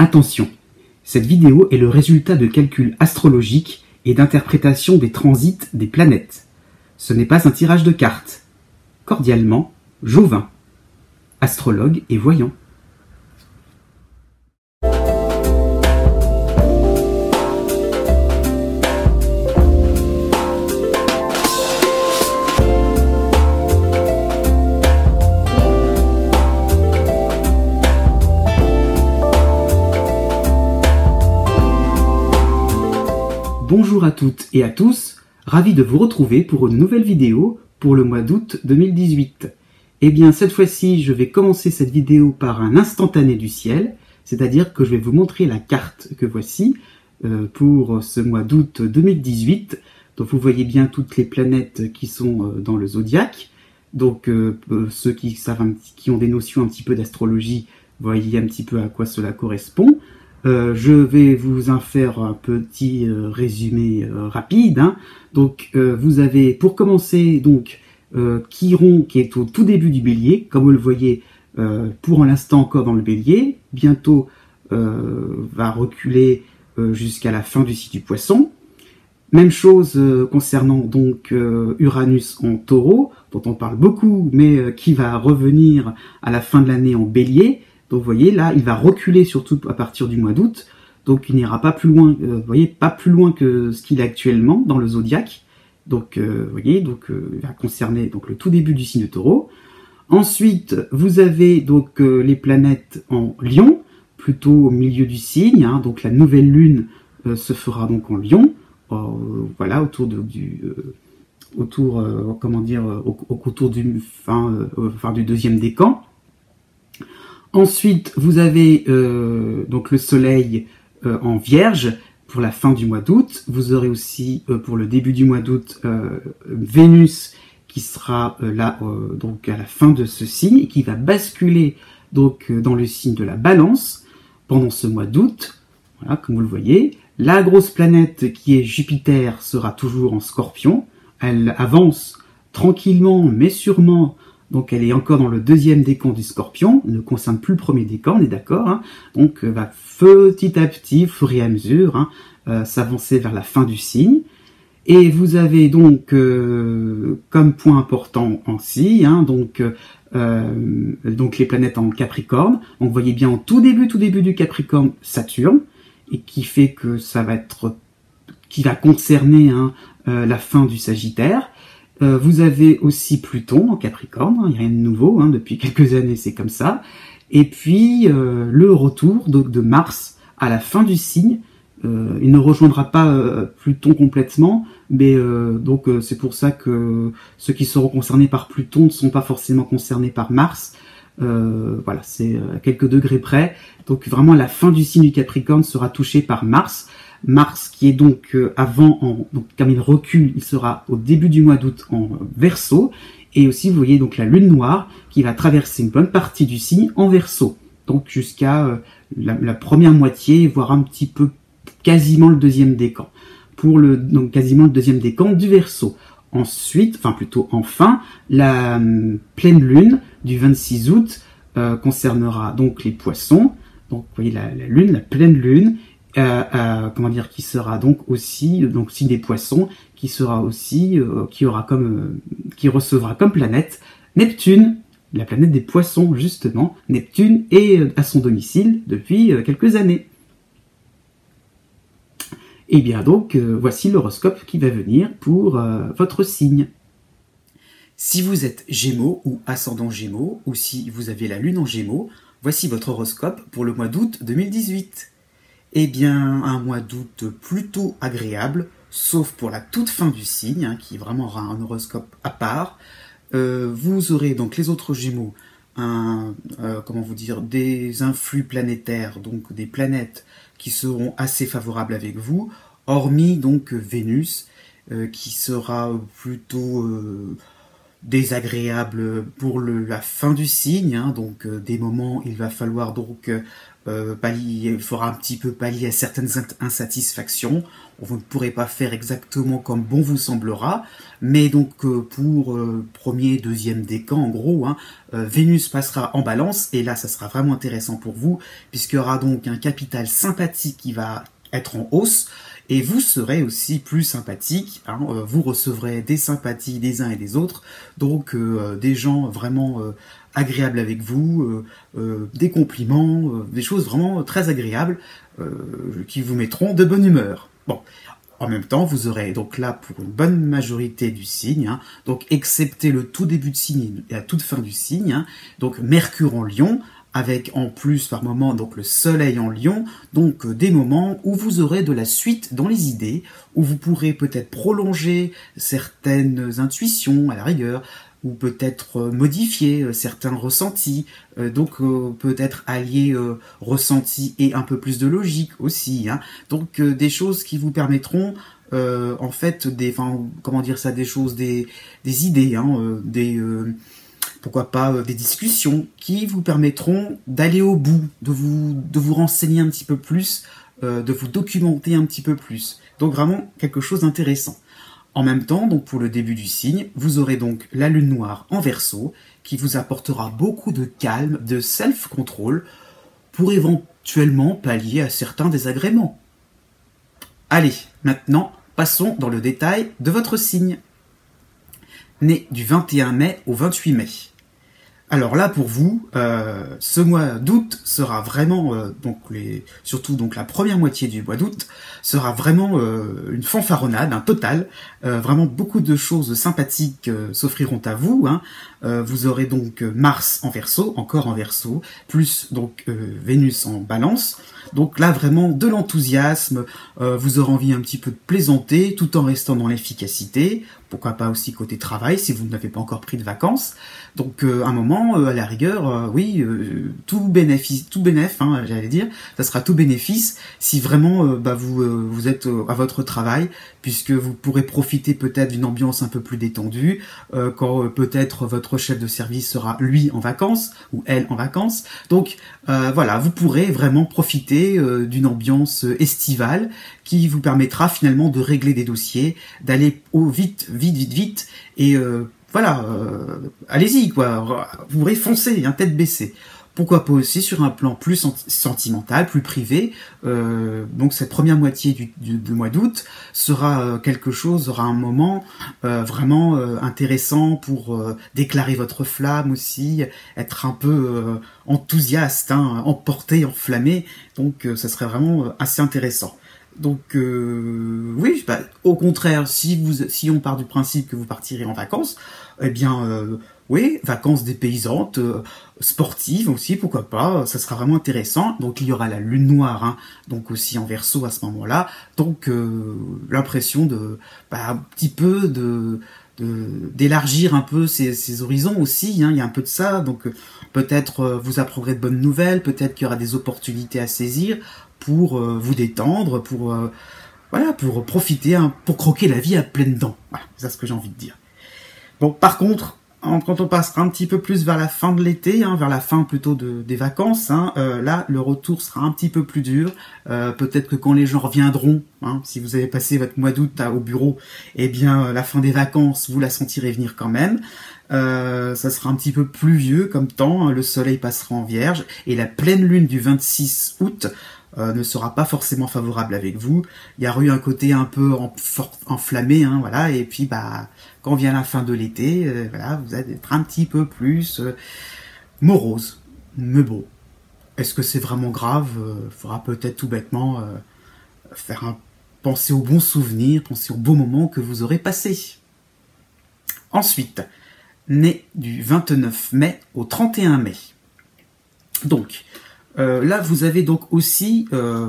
Attention, cette vidéo est le résultat de calculs astrologiques et d'interprétation des transits des planètes. Ce n'est pas un tirage de cartes. Cordialement, Jovin, astrologue et voyant. Bonjour à toutes et à tous, ravi de vous retrouver pour une nouvelle vidéo pour le mois d'août 2018. Et bien cette fois-ci, je vais commencer cette vidéo par un instantané du ciel, c'est-à-dire que je vais vous montrer la carte que voici pour ce mois d'août 2018. Donc vous voyez bien toutes les planètes qui sont dans le zodiaque. Donc ceux qui savent qui ont des notions un petit peu d'astrologie, voyez un petit peu à quoi cela correspond. Je vais vous en faire un petit résumé rapide. Donc, vous avez, pour commencer, donc Chiron qui est au tout début du Bélier, comme vous le voyez, pour l'instant encore dans le Bélier. Bientôt, va reculer jusqu'à la fin du signe du Poisson. Même chose concernant donc Uranus en Taureau, dont on parle beaucoup, mais qui va revenir à la fin de l'année en Bélier. Donc vous voyez là, il va reculer surtout à partir du mois d'août, donc il n'ira pas plus loin, vous voyez, pas plus loin que ce qu'il est actuellement dans le zodiaque. Donc vous voyez, donc il va concerner donc le tout début du signe de Taureau. Ensuite, vous avez donc les planètes en Lion, plutôt au milieu du signe. Donc la nouvelle lune se fera donc en Lion, voilà, autour du deuxième décan. Ensuite, vous avez donc le soleil en Vierge pour la fin du mois d'août. Vous aurez aussi pour le début du mois d'août Vénus qui sera là donc à la fin de ce signe et qui va basculer donc dans le signe de la Balance pendant ce mois d'août. Voilà, comme vous le voyez. La grosse planète qui est Jupiter sera toujours en Scorpion. Elle avance tranquillement mais sûrement. Donc elle est encore dans le deuxième décan du Scorpion, ne concerne plus le premier décan, on est d'accord. Donc va petit à petit, au fur et à mesure, s'avancer vers la fin du signe. Et vous avez donc comme point important aussi, donc les planètes en Capricorne. Donc vous voyez bien en tout début du Capricorne, Saturne, et qui fait que ça va être, qui va concerner la fin du Sagittaire. Vous avez aussi Pluton en Capricorne, il n'y a rien de nouveau, depuis quelques années c'est comme ça. Et puis le retour donc, de Mars à la fin du signe. Il ne rejoindra pas Pluton complètement, mais donc c'est pour ça que ceux qui seront concernés par Pluton ne sont pas forcément concernés par Mars. Voilà, c'est à quelques degrés près. Donc vraiment la fin du signe du Capricorne sera touchée par Mars. Mars qui est donc donc comme il recule, il sera au début du mois d'août en Verseau, et aussi vous voyez donc la lune noire qui va traverser une bonne partie du signe en Verseau, donc jusqu'à la première moitié, voire un petit peu quasiment le deuxième décan, donc quasiment le deuxième décan du Verseau. Ensuite, enfin, la pleine lune du 26 août concernera donc les Poissons. Donc vous voyez la lune, la pleine lune. Qui sera donc aussi des Poissons, qui sera aussi qui recevra comme planète Neptune, la planète des Poissons justement. Neptune est à son domicile depuis quelques années. Et bien donc voici l'horoscope qui va venir pour votre signe. Si vous êtes Gémeaux ou ascendant Gémeaux, ou si vous avez la lune en Gémeaux, voici votre horoscope pour le mois d'août 2018. Eh bien, un mois d'août plutôt agréable, sauf pour la toute fin du signe, qui vraiment aura un horoscope à part. Vous aurez donc les autres Gémeaux, des influx planétaires, donc des planètes qui seront assez favorables avec vous, hormis donc Vénus, qui sera plutôt désagréable pour la fin du signe, hein, donc des moments il va falloir donc pallier, il faudra un petit peu pallier à certaines insatisfactions. Vous ne pourrez pas faire exactement comme bon vous semblera, mais donc pour premier, deuxième décan, en gros, hein, Vénus passera en balance, et là ça sera vraiment intéressant pour vous, puisqu'il y aura donc un capital sympathique qui va être en hausse, et vous serez aussi plus sympathique, hein, vous recevrez des sympathies des uns et des autres, donc des gens vraiment agréables avec vous, des compliments, des choses vraiment très agréables qui vous mettront de bonne humeur. Bon, en même temps, vous aurez donc là pour une bonne majorité du signe, hein, donc excepté le tout début de signe et la toute fin du signe, hein, donc Mercure en Lion, avec en plus par moment donc le Soleil en Lion, donc des moments où vous aurez de la suite dans les idées, où vous pourrez peut-être prolonger certaines intuitions à la rigueur, ou peut-être modifier certains ressentis, donc peut-être allier ressenti et un peu plus de logique aussi, hein. Donc des choses qui vous permettront en fait comment dire ça, des choses, des idées, hein, pourquoi pas des discussions qui vous permettront d'aller au bout, de vous renseigner un petit peu plus, de vous documenter un petit peu plus. Donc vraiment quelque chose d'intéressant. En même temps, donc pour le début du signe, vous aurez donc la lune noire en Verseau, qui vous apportera beaucoup de calme, de self-control, pour éventuellement pallier à certains désagréments. Allez, maintenant, passons dans le détail de votre signe. Né du 21 mai au 28 mai. Alors là, pour vous, ce mois d'août sera vraiment, surtout donc la première moitié du mois d'août, sera vraiment une fanfaronnade, un total. Vraiment beaucoup de choses sympathiques s'offriront à vous, hein. Vous aurez donc Mars en Verseau, encore en Verseau, plus donc Vénus en Balance. Donc là, vraiment de l'enthousiasme, vous aurez envie un petit peu de plaisanter, tout en restant dans l'efficacité. Pourquoi pas aussi côté travail, si vous n'avez pas encore pris de vacances. Donc un moment, à la rigueur, oui, tout bénéf, hein, j'allais dire, ça sera tout bénéfice si vraiment vous êtes à votre travail, puisque vous pourrez profiter peut-être d'une ambiance un peu plus détendue, quand peut-être votre chef de service sera lui en vacances, ou elle en vacances. Donc voilà, vous pourrez vraiment profiter d'une ambiance estivale qui vous permettra finalement de régler des dossiers, d'aller vite, et voilà, allez-y quoi, vous pourrez foncer, hein, tête baissée. Pourquoi pas aussi sur un plan plus sentimental, plus privé. Donc cette première moitié du mois d'août sera quelque chose, aura un moment vraiment intéressant pour déclarer votre flamme aussi, être un peu enthousiaste, hein, emporté, enflammé. Donc ça serait vraiment assez intéressant. Donc oui, au contraire, si on part du principe que vous partirez en vacances, eh bien oui, vacances dépaysantes, sportives aussi, pourquoi pas, ça sera vraiment intéressant. Donc il y aura la lune noire, hein, donc aussi en Verseau à ce moment-là. Donc l'impression de un petit peu d'élargir un peu ses horizons aussi, hein, il y a un peu de ça. Donc peut-être vous apprendrez de bonnes nouvelles, peut-être qu'il y aura des opportunités à saisir pour vous détendre, pour profiter, hein, pour croquer la vie à pleines dents. Voilà, c'est ce que j'ai envie de dire. Bon, par contre, quand on passera un petit peu plus vers la fin de l'été, hein, vers la fin plutôt des vacances, hein, là, le retour sera un petit peu plus dur. Peut-être que quand les gens reviendront, hein, si vous avez passé votre mois d'août au bureau, eh bien, la fin des vacances, vous la sentirez venir quand même. Ça sera un petit peu pluvieux comme temps, hein, le soleil passera en Vierge, et la pleine lune du 26 août ne sera pas forcément favorable avec vous. Il y a eu un côté un peu enflammé, hein, voilà, et puis quand vient la fin de l'été, voilà, vous allez être un petit peu plus morose. Mais bon, est-ce que c'est vraiment grave? Faudra peut-être tout bêtement penser aux bons souvenirs, penser aux beaux moments que vous aurez passés. Ensuite, né du 29 mai au 31 mai. Donc, là, vous avez donc aussi,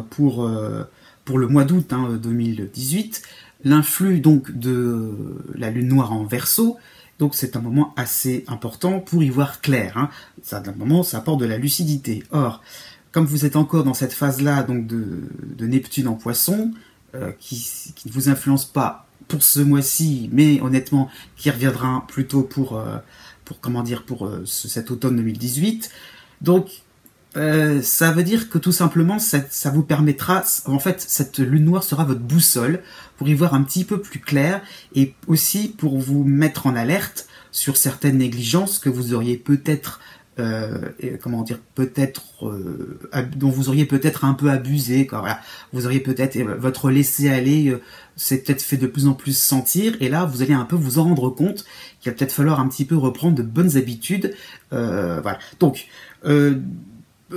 pour le mois d'août 2018, l'influx donc de la lune noire en Verseau. Donc c'est un moment assez important pour y voir clair, hein. Ça, d'un moment, ça apporte de la lucidité. Or, comme vous êtes encore dans cette phase-là donc de Neptune en Poisson, qui ne vous influence pas pour ce mois-ci, mais honnêtement, qui reviendra plutôt pour comment dire, pour cet automne 2018. Donc, ça veut dire que tout simplement, ça vous permettra, en fait, cette lune noire sera votre boussole pour y voir un petit peu plus clair et aussi pour vous mettre en alerte sur certaines négligences que vous auriez peut-être comment dire, dont vous auriez peut-être un peu abusé, quoi. Voilà, vous auriez peut-être votre laisser-aller s'est peut-être fait de plus en plus sentir, et là vous allez un peu vous en rendre compte qu'il va peut-être falloir un petit peu reprendre de bonnes habitudes. Voilà. Donc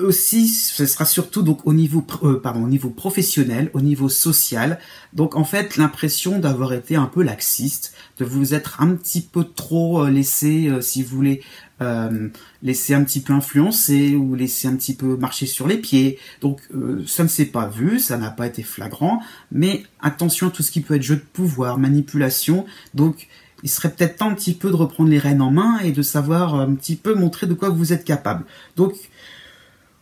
aussi, ce sera surtout donc au niveau professionnel, au niveau social. Donc en fait, l'impression d'avoir été un peu laxiste, de vous être un petit peu trop laissé, si vous voulez, laisser un petit peu influencer ou laisser un petit peu marcher sur les pieds. Donc ça ne s'est pas vu, ça n'a pas été flagrant, mais attention à tout ce qui peut être jeu de pouvoir, manipulation. Donc il serait peut-être temps un petit peu de reprendre les rênes en main et de savoir un petit peu montrer de quoi vous êtes capable. Donc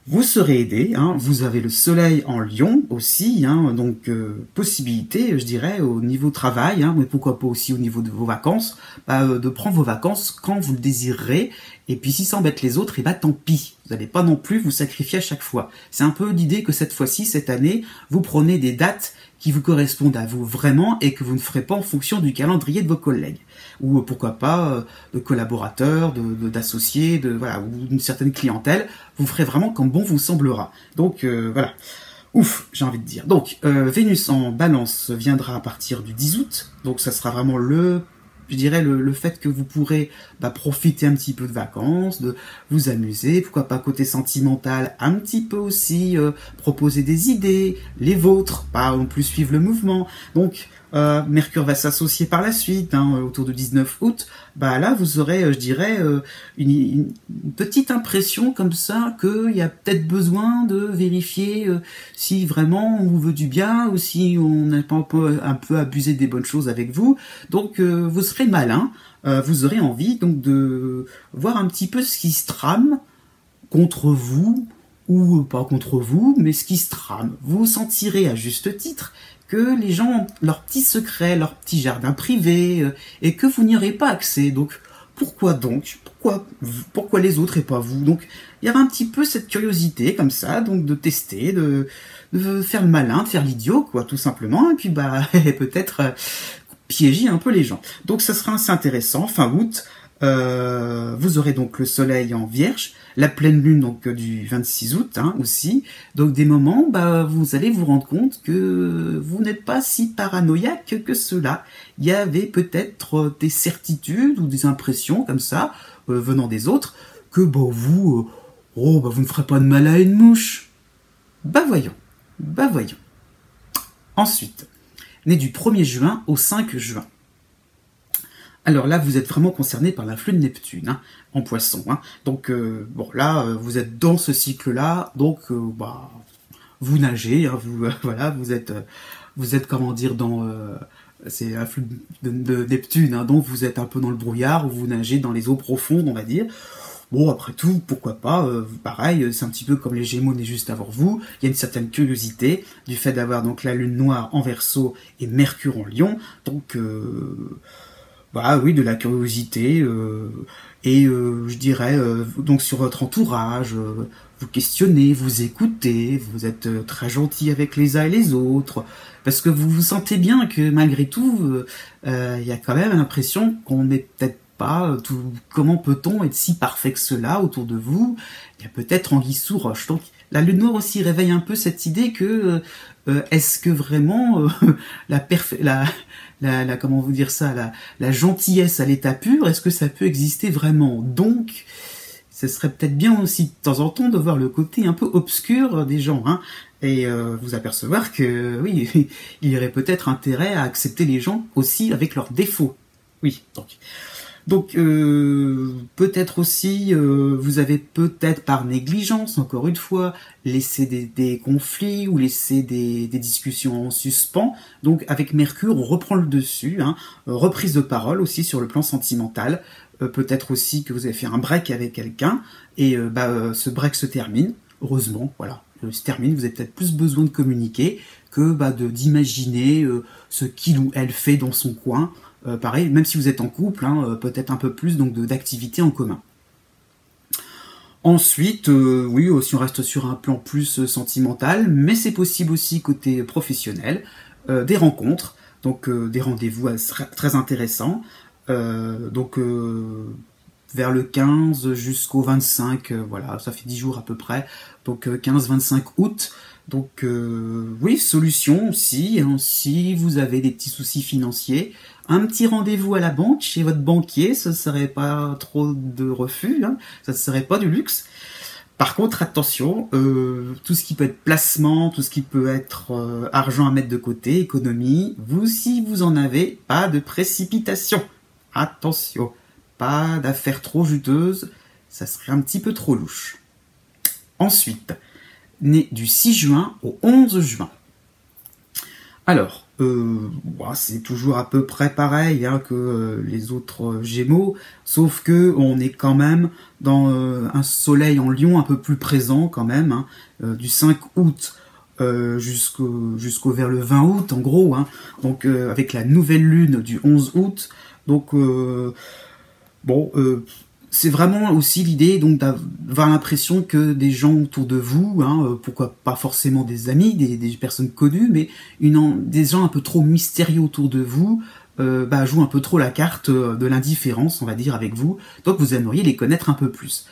vous serez aidé, hein, vous avez le soleil en Lion aussi, hein, donc possibilité, je dirais, au niveau travail, hein, mais pourquoi pas aussi au niveau de vos vacances, de prendre vos vacances quand vous le désirerez, et puis si ça embête les autres, et tant pis, vous n'allez pas non plus vous sacrifier à chaque fois. C'est un peu l'idée que cette fois-ci, cette année, vous prenez des dates qui vous correspondent à vous vraiment et que vous ne ferez pas en fonction du calendrier de vos collègues. Ou pourquoi pas de collaborateurs, d'associés, voilà, ou d'une certaine clientèle, vous ferez vraiment comme bon vous semblera. Donc voilà, ouf, j'ai envie de dire. Donc Vénus en Balance viendra à partir du 10 août, donc ça sera vraiment je dirais le fait que vous pourrez profiter un petit peu de vacances, de vous amuser, pourquoi pas côté sentimental, un petit peu aussi proposer des idées, les vôtres, pas non plus suivre le mouvement. Donc Mercure va s'associer par la suite, hein, autour du 19 août. Là vous aurez, je dirais, une petite impression comme ça qu'il y a peut-être besoin de vérifier si vraiment on vous veut du bien ou si on n'a pas un peu abusé des bonnes choses avec vous. Donc vous serez malin, vous aurez envie donc de voir un petit peu ce qui se trame contre vous, ou pas contre vous, mais ce qui se trame. Vous sentirez à juste titre que les gens ont leurs petits secrets, leurs petits jardins privés, et que vous n'y aurez pas accès. Donc, pourquoi donc ? Pourquoi les autres et pas vous ? Donc, il y aura un petit peu cette curiosité, comme ça, donc de tester, de faire le malin, de faire l'idiot, quoi, tout simplement, et puis peut-être piéger un peu les gens. Donc, ça sera assez intéressant, fin août. Vous aurez donc le soleil en Vierge, la pleine lune donc du 26 août aussi, donc des moments vous allez vous rendre compte que vous n'êtes pas si paranoïaque que cela. Il y avait peut-être des certitudes ou des impressions comme ça venant des autres que vous ne ferez pas de mal à une mouche. Voyons. Ensuite, né du 1er juin au 5 juin. Alors là, vous êtes vraiment concerné par l'influx de Neptune, en Poisson. Donc là, vous êtes dans ce cycle-là, donc vous nagez, voilà, vous êtes comment dire dans c'est l'influx de Neptune, donc vous êtes un peu dans le brouillard, ou vous nagez dans les eaux profondes, on va dire. Bon, après tout, pourquoi pas, pareil, c'est un petit peu comme les Gémeaux nés juste avant vous, il y a une certaine curiosité du fait d'avoir donc la Lune noire en Verseau et Mercure en Lion, donc oui, de la curiosité, et je dirais, donc sur votre entourage, vous questionnez, vous écoutez, vous êtes très gentil avec les uns et les autres, parce que vous vous sentez bien que malgré tout, il y a quand même l'impression qu'on n'est peut-être pas tout. Comment peut-on être si parfait que cela autour de vous ? Il y a peut-être anguille sous roche. Donc la lune noire aussi réveille un peu cette idée que est-ce que vraiment comment vous dire ça, la gentillesse à l'état pur, est-ce que ça peut exister vraiment ? Donc ce serait peut-être bien aussi de temps en temps de voir le côté un peu obscur des gens, et vous apercevoir que oui, il y aurait peut-être intérêt à accepter les gens aussi avec leurs défauts. Oui, donc peut-être aussi, vous avez peut-être par négligence, encore une fois, laissé des conflits ou laissé des discussions en suspens. Donc avec Mercure, on reprend le dessus, reprise de parole aussi sur le plan sentimental. Peut-être aussi que vous avez fait un break avec quelqu'un, et ce break se termine, heureusement, voilà. se termine, vous avez peut-être plus besoin de communiquer que d'imaginer ce qu'il ou elle fait dans son coin. Pareil, même si vous êtes en couple, hein, peut-être un peu plus donc d'activités en commun. Ensuite, oui, si on reste sur un plan plus sentimental, mais c'est possible aussi côté professionnel, des rencontres, donc des rendez-vous très intéressants, vers le 15 jusqu'au 25, voilà, ça fait 10 jours à peu près, donc 15-25 août. Donc oui, solution aussi, hein, si vous avez des petits soucis financiers, un petit rendez-vous à la banque chez votre banquier, ce serait pas trop de refus, hein, ça ne serait pas du luxe. Par contre, attention, tout ce qui peut être placement, tout ce qui peut être argent à mettre de côté, économie, si vous en avez, pas de précipitation. Attention, pas d'affaires trop juteuses, ça serait un petit peu trop louche. Ensuite, né du 6 juin au 11 juin. Alors, c'est toujours à peu près pareil hein, que les autres Gémeaux, sauf que on est quand même dans un soleil en Lion un peu plus présent quand même, hein, du 5 août jusqu'au vers le 20 août en gros, hein, donc avec la nouvelle lune du 11 août, donc c'est vraiment aussi l'idée donc d'avoir l'impression que des gens autour de vous, hein, pourquoi pas forcément des amis, des personnes connues, mais des gens un peu trop mystérieux autour de vous, jouent un peu trop la carte de l'indifférence, on va dire, avec vous. Donc vous aimeriez les connaître un peu plus.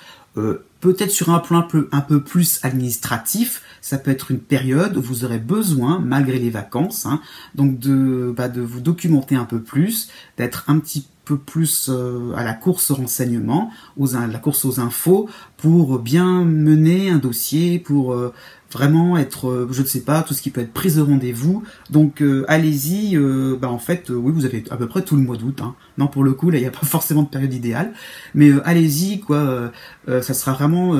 Peut-être sur un plan un peu plus administratif, ça peut être une période où vous aurez besoin, malgré les vacances, hein, donc de vous documenter un peu plus, d'être un petit peu plus à la course aux renseignements, la course aux infos, pour bien mener un dossier, pour vraiment être, je ne sais pas, tout ce qui peut être prise de rendez-vous. Donc allez-y, en fait, oui, vous avez à peu près tout le mois d'août. Hein. Non, pour le coup, là, il n'y a pas forcément de période idéale, mais allez-y, quoi. Ça sera vraiment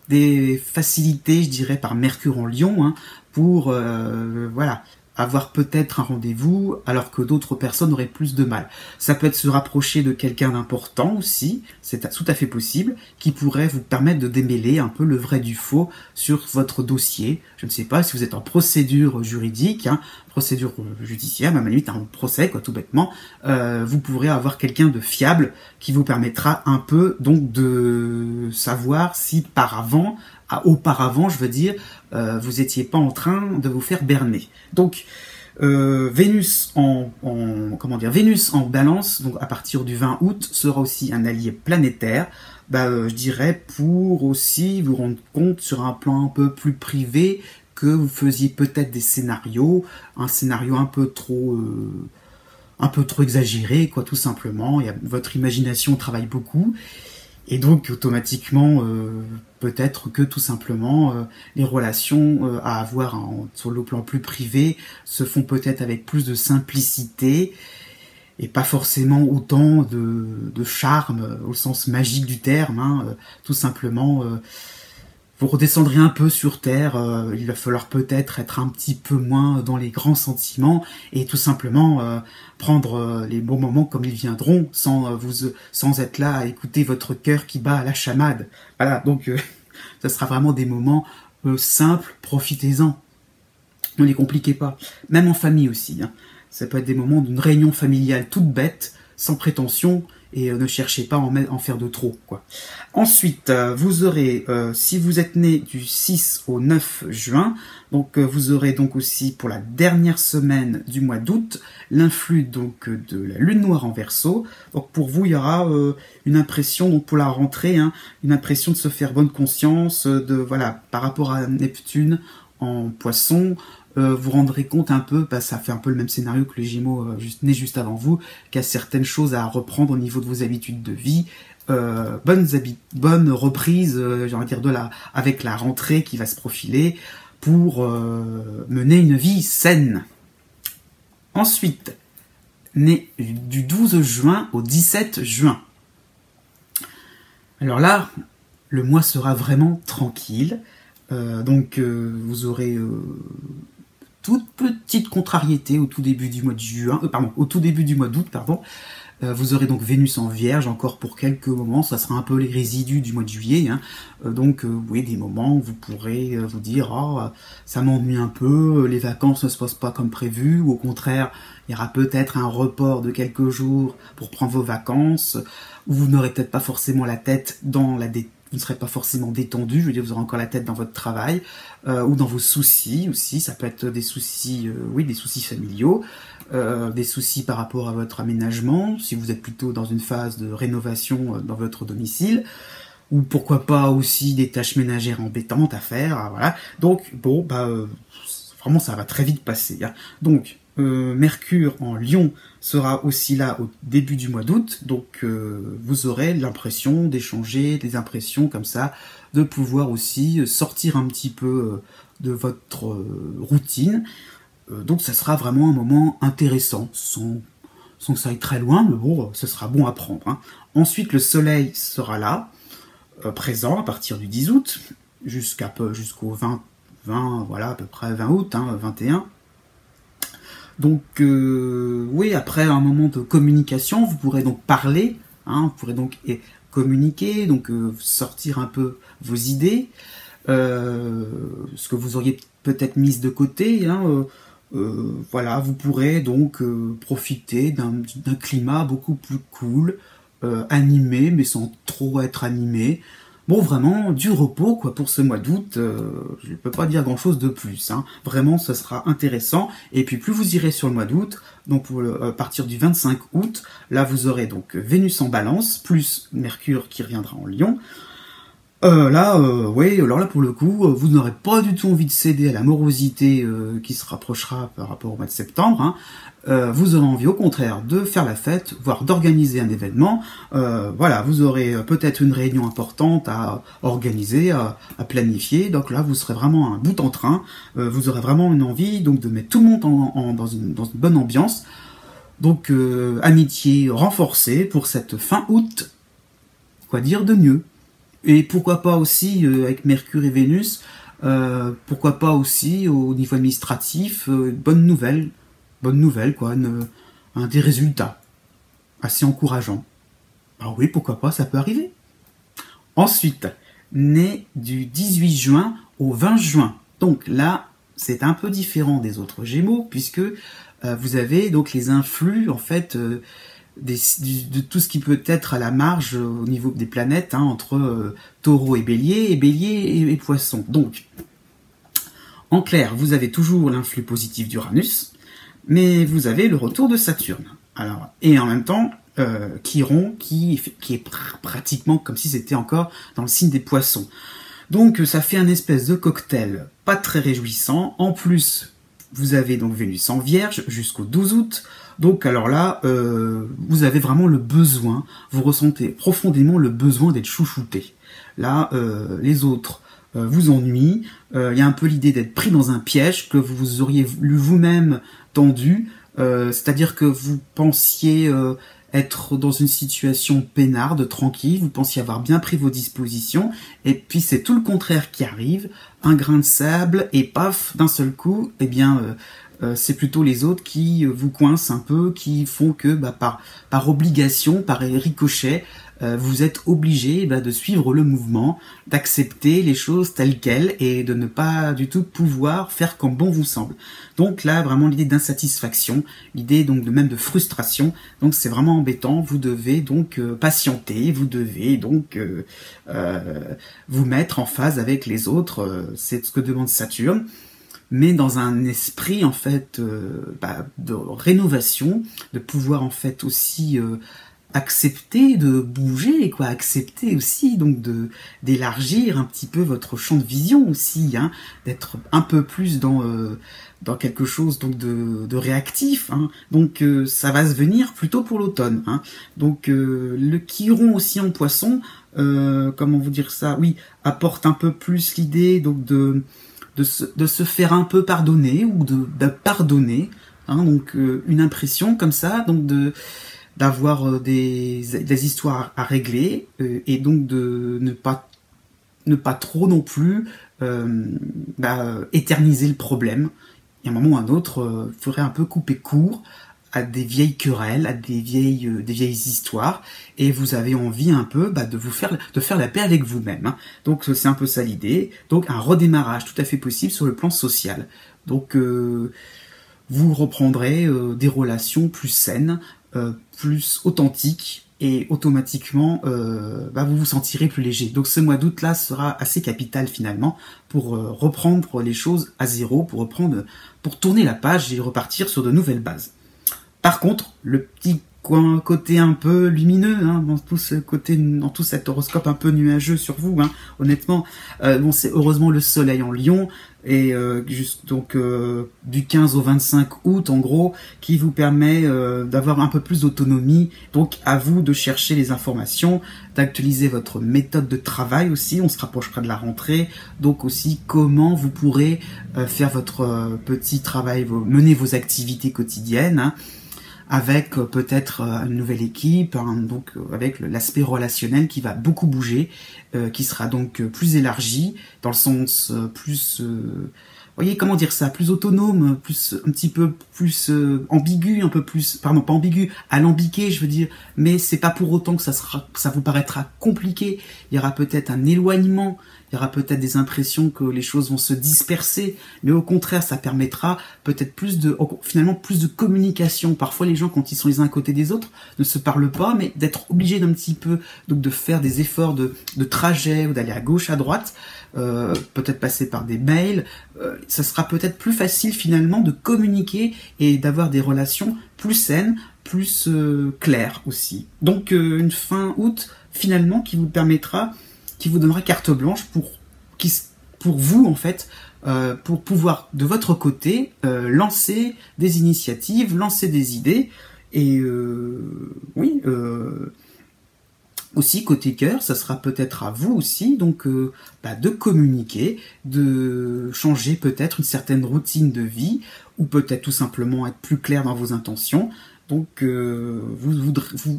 des facilités, je dirais, par Mercure en Lion, hein, pour voilà, avoir peut-être un rendez-vous alors que d'autres personnes auraient plus de mal. Ça peut être se rapprocher de quelqu'un d'important aussi, c'est tout à fait possible, qui pourrait vous permettre de démêler un peu le vrai du faux sur votre dossier. Je ne sais pas si vous êtes en procédure juridique, hein, procédure judiciaire, même à la limite un procès, quoi, tout bêtement, vous pourrez avoir quelqu'un de fiable qui vous permettra un peu donc de savoir si auparavant, je veux dire, vous étiez pas en train de vous faire berner. Donc Vénus Vénus en Balance, donc à partir du 20 août, sera aussi un allié planétaire. Je dirais pour aussi vous rendre compte sur un plan un peu plus privé que vous faisiez peut-être des scénarios, un scénario un peu trop exagéré, quoi, tout simplement. Votre imagination travaille beaucoup. Et donc, automatiquement, peut-être que tout simplement, les relations à avoir sur le plan plus privé se font peut-être avec plus de simplicité et pas forcément autant de charme au sens magique du terme. Hein, tout simplement, vous redescendrez un peu sur Terre, il va falloir peut-être être un petit peu moins dans les grands sentiments et tout simplement prendre les bons moments comme ils viendront sans être là à écouter votre cœur qui bat à la chamade. Voilà, donc ça sera vraiment des moments simples, profitez-en. Ne les compliquez pas. Même en famille aussi. Hein. Ça peut être des moments d'une réunion familiale toute bête, sans prétention, et ne cherchez pas à en faire de trop, quoi. Ensuite, vous aurez, si vous êtes né du 6 au 9 juin, donc vous aurez donc aussi pour la dernière semaine du mois d'août, l'influx donc de la lune noire en Verseau. Donc pour vous, il y aura une impression, donc pour la rentrée, hein, une impression de se faire bonne conscience, par rapport à Neptune en Poisson. Vous rendrez compte un peu, ça fait un peu le même scénario que les Gémeaux nés juste avant vous, qu'il y a certaines choses à reprendre au niveau de vos habitudes de vie, bonne reprise, j'ai envie de dire, avec la rentrée qui va se profiler pour mener une vie saine. Ensuite, né du 12 juin au 17 juin. Alors là, le mois sera vraiment tranquille, vous aurez toute petite contrariété au tout début du mois de juin, au tout début du mois d'août, pardon. Vous aurez donc Vénus en Vierge encore pour quelques moments, ça sera un peu les résidus du mois de juillet, hein. Donc oui, des moments où vous pourrez vous dire oh, ça m'ennuie un peu, les vacances ne se passent pas comme prévu, ou au contraire, il y aura peut-être un report de quelques jours pour prendre vos vacances, où vous n'aurez peut-être pas forcément la tête dans vous ne serez pas forcément détendu, je veux dire, vous aurez encore la tête dans votre travail, ou dans vos soucis aussi, ça peut être des soucis, oui, des soucis familiaux, des soucis par rapport à votre aménagement, si vous êtes plutôt dans une phase de rénovation dans votre domicile, ou pourquoi pas aussi des tâches ménagères embêtantes à faire, voilà. Donc, bon, vraiment, ça va très vite passer, hein. Donc, Mercure en Lion sera aussi là au début du mois d'août, donc vous aurez l'impression d'échanger des impressions comme ça, de pouvoir aussi sortir un petit peu de votre routine. Donc ça sera vraiment un moment intéressant, sans que ça aille très loin, mais bon, ce sera bon à prendre, hein. Ensuite, le Soleil sera là, présent à partir du 10 août, jusqu'au 20, voilà, à peu près 20 août, hein, 21. Donc, oui, après un moment de communication, vous pourrez donc parler, hein, vous pourrez donc communiquer, donc sortir un peu vos idées, ce que vous auriez peut-être mis de côté, hein, voilà, vous pourrez donc profiter d'un climat beaucoup plus cool, animé, mais sans trop être animé. Bon, vraiment, du repos, quoi, pour ce mois d'août, je ne peux pas dire grand-chose de plus, hein. Vraiment, ce sera intéressant. Et puis, plus vous irez sur le mois d'août, donc à partir du 25 août, là, vous aurez donc Vénus en Balance, plus Mercure qui reviendra en Lion. Oui, alors là, pour le coup, vous n'aurez pas du tout envie de céder à la morosité qui se rapprochera par rapport au mois de septembre, hein. Vous aurez envie au contraire de faire la fête, voire d'organiser un événement. Voilà, vous aurez peut-être une réunion importante à organiser, à planifier. Donc là, vous serez vraiment un bout en train. Vous aurez vraiment une envie donc de mettre tout le monde dans une bonne ambiance. Donc amitié renforcée pour cette fin août. Quoi dire de mieux? Et pourquoi pas aussi avec Mercure et Vénus, pourquoi pas aussi au niveau administratif, bonne nouvelle quoi, des résultats assez encourageants. Alors oui, pourquoi pas, ça peut arriver. Ensuite, né du 18 juin au 20 juin. Donc là, c'est un peu différent des autres Gémeaux, puisque vous avez donc les influx, en fait, de tout ce qui peut être à la marge au niveau des planètes, hein, entre Taureau et Bélier et Poisson. Donc, en clair, vous avez toujours l'influx positif d'Uranus, mais vous avez le retour de Saturne. Alors, et en même temps, Chiron qui est pratiquement comme si c'était encore dans le signe des Poissons. Donc ça fait un espèce de cocktail pas très réjouissant. En plus, vous avez donc Vénus en Vierge jusqu'au 12 août. Donc alors là, vous avez vraiment le besoin, vous ressentez profondément le besoin d'être chouchouté. Là, les autres vous ennuient. Il y a un peu l'idée d'être pris dans un piège que vous auriez vous-même tendu, c'est-à-dire que vous pensiez être dans une situation peinarde, tranquille, vous pensiez avoir bien pris vos dispositions, et puis c'est tout le contraire qui arrive, un grain de sable, et paf, d'un seul coup, eh bien, c'est plutôt les autres qui vous coincent un peu, qui font que, par obligation, par ricochet, vous êtes obligé de suivre le mouvement, d'accepter les choses telles quelles et de ne pas du tout pouvoir faire comme bon vous semble. Donc là, vraiment l'idée d'insatisfaction, l'idée donc même de frustration, donc c'est vraiment embêtant, vous devez donc patienter, vous devez donc vous mettre en phase avec les autres, c'est ce que demande Saturne, mais dans un esprit en fait de rénovation, de pouvoir en fait aussi accepter de bouger, quoi, accepter aussi donc d'élargir un petit peu votre champ de vision aussi, hein, d'être un peu plus dans quelque chose donc de réactif, hein. Donc ça va se venir plutôt pour l'automne, hein. Donc le Chiron aussi en Poisson, comment vous dire ça, oui, apporte un peu plus l'idée donc de se faire un peu pardonner ou de pardonner, hein, donc une impression comme ça, donc d'avoir des histoires à régler et donc de ne pas trop non plus éterniser le problème. Il y a un moment ou un autre, il faudrait un peu couper court à des vieilles querelles, à des vieilles histoires, et vous avez envie un peu de faire la paix avec vous-même. Hein. Donc c'est un peu ça l'idée. Donc un redémarrage tout à fait possible sur le plan social. Donc vous reprendrez des relations plus saines, plus authentiques, et automatiquement vous vous sentirez plus léger. Donc ce mois d'août là sera assez capital finalement pour reprendre les choses à zéro, pour tourner la page et repartir sur de nouvelles bases. Par contre, le petit côté un peu lumineux, hein, dans tout cet horoscope un peu nuageux sur vous, hein, honnêtement, c'est heureusement le soleil en Lion, et du 15 au 25 août, en gros, qui vous permet d'avoir un peu plus d'autonomie. Donc, à vous de chercher les informations, d'actualiser votre méthode de travail aussi. On se rapprochera de la rentrée. Donc aussi, comment vous pourrez faire votre petit travail, mener vos activités quotidiennes, hein, avec peut-être une nouvelle équipe, hein, donc avec l'aspect relationnel qui va beaucoup bouger, qui sera donc plus élargi, dans le sens plus, voyez comment dire ça, plus autonome, plus un petit peu plus ambigu, un peu plus, pardon, pas ambigu, alambiqué, je veux dire, mais c'est pas pour autant que ça vous paraîtra compliqué. Il y aura peut-être un éloignement, il y aura peut-être des impressions que les choses vont se disperser, mais au contraire, ça permettra peut-être finalement plus de communication. Parfois, les gens, quand ils sont les uns à côté des autres, ne se parlent pas, mais d'être obligés d'un petit peu, donc de faire des efforts de trajet ou d'aller à gauche, à droite, peut-être passer par des mails, ça sera peut-être plus facile finalement de communiquer et d'avoir des relations plus saines, plus claires aussi. Donc une fin août finalement qui vous donnera carte blanche pour vous en fait, pour pouvoir de votre côté lancer des initiatives, lancer des idées, et aussi côté cœur, ça sera peut-être à vous aussi donc de communiquer, de changer peut-être une certaine routine de vie, ou peut-être tout simplement être plus clair dans vos intentions. Donc vous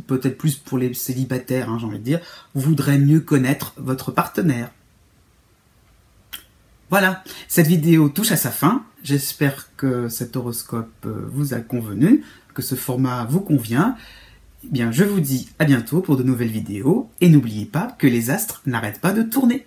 peut-être plus pour les célibataires, hein, j'ai envie de dire, vous voudrez mieux connaître votre partenaire. Voilà, cette vidéo touche à sa fin. J'espère que cet horoscope vous a convenu, que ce format vous convient. Eh bien, je vous dis à bientôt pour de nouvelles vidéos, et n'oubliez pas que les astres n'arrêtent pas de tourner.